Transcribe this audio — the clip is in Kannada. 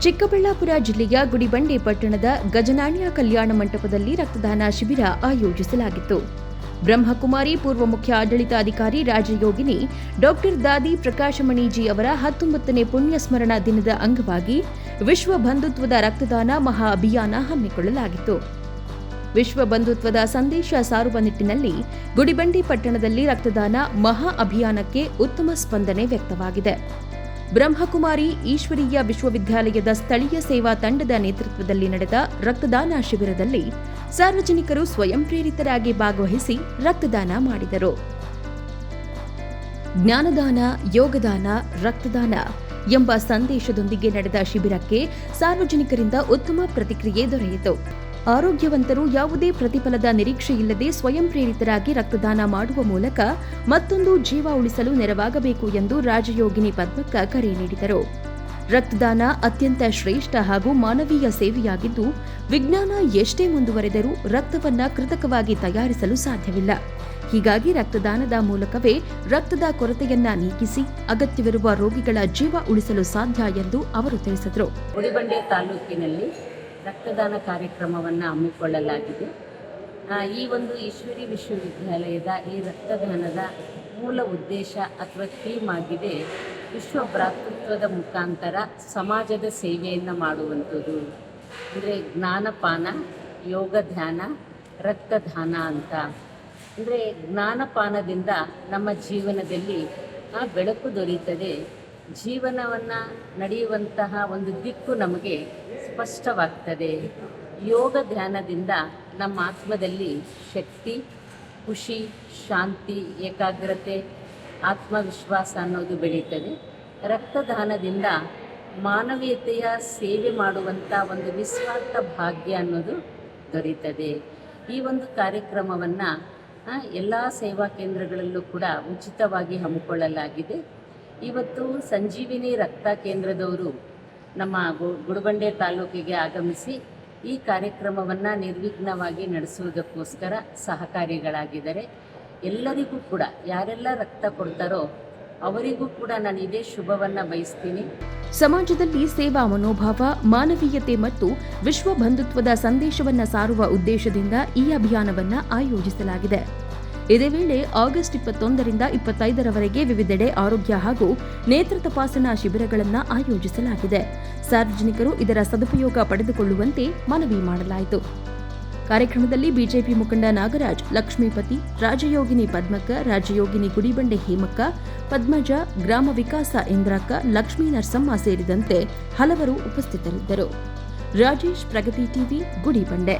ಚಿಕ್ಕಬಳ್ಳಾಪುರ ಜಿಲ್ಲೆಯ ಗುಡಿಬಂಡೆ ಪಟ್ಟಣದ ಗಜನಾಣ್ಯ ಕಲ್ಯಾಣ ಮಂಟಪದಲ್ಲಿ ರಕ್ತದಾನ ಶಿಬಿರ ಆಯೋಜಿಸಲಾಗಿತ್ತು. ಬ್ರಹ್ಮಕುಮಾರಿ ಪೂರ್ವ ಮುಖ್ಯ ಆಡಳಿತಾಧಿಕಾರಿ ರಾಜಯೋಗಿನಿ ಡಾ ದಾದಿ ಪ್ರಕಾಶಮಣಿಜಿ ಅವರ 19ನೇ ಪುಣ್ಯಸ್ಮರಣ ದಿನದ ಅಂಗವಾಗಿ ವಿಶ್ವ ಬಂಧುತ್ವದ ರಕ್ತದಾನ ಮಹಾ ಅಭಿಯಾನ ಹಮ್ಮಿಕೊಳ್ಳಲಾಗಿತ್ತು. ವಿಶ್ವ ಬಂಧುತ್ವದ ಸಂದೇಶ ಸಾರುವ ನಿಟ್ಟಿನಲ್ಲಿ ಗುಡಿಬಂಡೆ ಪಟ್ಟಣದಲ್ಲಿ ರಕ್ತದಾನ ಮಹಾ ಅಭಿಯಾನಕ್ಕೆ ಉತ್ತಮ ಸ್ಪಂದನೆ ವ್ಯಕ್ತವಾಗಿದೆ. ಬ್ರಹ್ಮಕುಮಾರಿ ಈಶ್ವರೀಯ ವಿಶ್ವವಿದ್ಯಾಲಯದ ಸ್ಥಳೀಯ ಸೇವಾ ತಂಡದ ನೇತೃತ್ವದಲ್ಲಿ ನಡೆದ ರಕ್ತದಾನ ಶಿಬಿರದಲ್ಲಿ ಸಾರ್ವಜನಿಕರು ಸ್ವಯಂ ಪ್ರೇರಿತರಾಗಿ ಭಾಗವಹಿಸಿ ರಕ್ತದಾನ ಮಾಡಿದರು. ಜ್ಞಾನದಾನ, ಯೋಗದಾನ, ರಕ್ತದಾನ ಎಂಬ ಸಂದೇಶದೊಂದಿಗೆ ನಡೆದ ಶಿಬಿರಕ್ಕೆ ಸಾರ್ವಜನಿಕರಿಂದ ಉತ್ತಮ ಪ್ರತಿಕ್ರಿಯೆ ದೊರೆಯಿತು. ಆರೋಗ್ಯವಂತರು ಯಾವುದೇ ಪ್ರತಿಫಲದ ನಿರೀಕ್ಷೆಯಿಲ್ಲದೆ ಸ್ವಯಂ ಪ್ರೇರಿತರಾಗಿ ರಕ್ತದಾನ ಮಾಡುವ ಮೂಲಕ ಮತ್ತೊಂದು ಜೀವ ಉಳಿಸಲು ನೆರವಾಗಬೇಕು ಎಂದು ರಾಜಯೋಗಿನಿ ಪದ್ಮಕ್ಕ ಕರೆ ನೀಡಿದರು. ರಕ್ತದಾನ ಅತ್ಯಂತ ಶ್ರೇಷ್ಠ ಹಾಗೂ ಮಾನವೀಯ ಸೇವೆಯಾಗಿದ್ದು, ವಿಜ್ಞಾನ ಎಷ್ಟೇ ಮುಂದುವರೆದರೂ ರಕ್ತವನ್ನ ಕೃತಕವಾಗಿ ತಯಾರಿಸಲು ಸಾಧ್ಯವಿಲ್ಲ. ಹೀಗಾಗಿ ರಕ್ತದಾನದ ಮೂಲಕವೇ ರಕ್ತದ ಕೊರತೆಯನ್ನ ನೀಗಿಸಿ ಅಗತ್ಯವಿರುವ ರೋಗಿಗಳ ಜೀವ ಉಳಿಸಲು ಸಾಧ್ಯ ಎಂದು ಅವರು ತಿಳಿಸಿದರು. ಗುಡಿಬಂಡೆ ತಾಲೂಕಿನಲ್ಲಿ ರಕ್ತದಾನ ಕಾರ್ಯಕ್ರಮವನ್ನು ಹಮ್ಮಿಕೊಳ್ಳಲಾಗಿದೆ. ಈ ಒಂದು ಈಶ್ವರಿ ವಿಶ್ವವಿದ್ಯಾಲಯದ ಈ ರಕ್ತದಾನದ ಮೂಲ ಉದ್ದೇಶ ಅಥವಾ ಥೀಮ್ ಆಗಿದೆ ವಿಶ್ವ ಭ್ರಾತೃತ್ವದ ಮುಖಾಂತರ ಸಮಾಜದ ಸೇವೆಯನ್ನು ಮಾಡುವಂಥದ್ದು. ಅಂದರೆ ಜ್ಞಾನಪಾನ, ಯೋಗ ಧ್ಯಾನ, ರಕ್ತದಾನ ಅಂತ. ಅಂದರೆ ಜ್ಞಾನಪಾನದಿಂದ ನಮ್ಮ ಜೀವನದಲ್ಲಿ ಬೆಳಕು ದೊರೆಯುತ್ತದೆ. ಜೀವನವನ್ನು ನಡೆಯುವಂತಹ ಒಂದು ದಿಕ್ಕು ನಮಗೆ ಸ್ಪಷ್ಟವಾಗ್ತದೆ. ಯೋಗ ಧ್ಯಾನದಿಂದ ನಮ್ಮ ಆತ್ಮದಲ್ಲಿ ಶಕ್ತಿ, ಖುಷಿ, ಶಾಂತಿ, ಏಕಾಗ್ರತೆ, ಆತ್ಮವಿಶ್ವಾಸ ಅನ್ನೋದು ಬೆಳೀತದೆ. ರಕ್ತದಾನದಿಂದ ಮಾನವೀಯತೆಯ ಸೇವೆ ಮಾಡುವಂಥ ಒಂದು ನಿಸ್ವಾರ್ಥ ಭಾಗ್ಯ ಅನ್ನೋದು ದೊರೀತದೆ. ಈ ಒಂದು ಕಾರ್ಯಕ್ರಮವನ್ನು ಎಲ್ಲ ಸೇವಾ ಕೇಂದ್ರಗಳಲ್ಲೂ ಕೂಡ ಉಚಿತವಾಗಿ ಹಮ್ಮಿಕೊಳ್ಳಲಾಗಿದೆ. ಇವತ್ತು ಸಂಜೀವಿನಿ ರಕ್ತ ಕೇಂದ್ರದವರು ನಮ್ಮ ಗುಡಿಬಂಡೆ ತಾಲೂಕಿಗೆ ಆಗಮಿಸಿ ಈ ಕಾರ್ಯಕ್ರಮವನ್ನು ನಿರ್ವಿಘ್ನವಾಗಿ ನಡೆಸುವುದಕ್ಕೋಸ್ಕರ ಸಹಕಾರಿಗಳಾಗಿದ್ದಾರೆ. ಎಲ್ಲರಿಗೂ ಕೂಡ ಯಾರೆಲ್ಲ ರಕ್ತ ಕೊಡ್ತಾರೋ ಅವರಿಗೂ ಕೂಡ ನಾನು ಇದೇ ಶುಭವನ್ನು ಬಯಸ್ತೀನಿ. ಸಮಾಜದಲ್ಲಿ ಸೇವಾ ಮನೋಭಾವ, ಮಾನವೀಯತೆ ಮತ್ತು ವಿಶ್ವ ಬಂಧುತ್ವದ ಸಂದೇಶವನ್ನು ಸಾರುವ ಉದ್ದೇಶದಿಂದ ಈ ಅಭಿಯಾನವನ್ನು ಆಯೋಜಿಸಲಾಗಿದೆ. ಇದೇ ವೇಳೆ ಆಗಸ್ಟ್ 21ರಿಂದ 25ರವರೆಗೆ ವಿವಿಧೆಡೆ ಆರೋಗ್ಯ ಹಾಗೂ ನೇತ್ರ ತಪಾಸಣಾ ಶಿಬಿರಗಳನ್ನು ಆಯೋಜಿಸಲಾಗಿದೆ. ಸಾರ್ವಜನಿಕರು ಇದರ ಸದುಪಯೋಗ ಪಡೆದುಕೊಳ್ಳುವಂತೆ ಮನವಿ ಮಾಡಲಾಯಿತು. ಕಾರ್ಯಕ್ರಮದಲ್ಲಿ ಬಿಜೆಪಿ ಮುಖಂಡ ನಾಗರಾಜ್, ಲಕ್ಷ್ಮೀಪತಿ, ರಾಜಯೋಗಿನಿ ಪದ್ಮಕ್ಕ, ರಾಜಯೋಗಿನಿ ಗುಡಿಬಂಡೆ ಹೇಮಕ್ಕ, ಪದ್ಮಜ, ಗ್ರಾಮ ವಿಕಾಸ ಇಂದ್ರಕ್ಕ, ಲಕ್ಷ್ಮೀ ನರಸಮ್ಮ ಸೇರಿದಂತೆ ಹಲವರು ಉಪಸ್ಥಿತರಿದ್ದರು. ರಾಜೇಶ್, ಪ್ರಗತಿ ಟಿವಿ, ಗುಡಿಬಂಡೆ.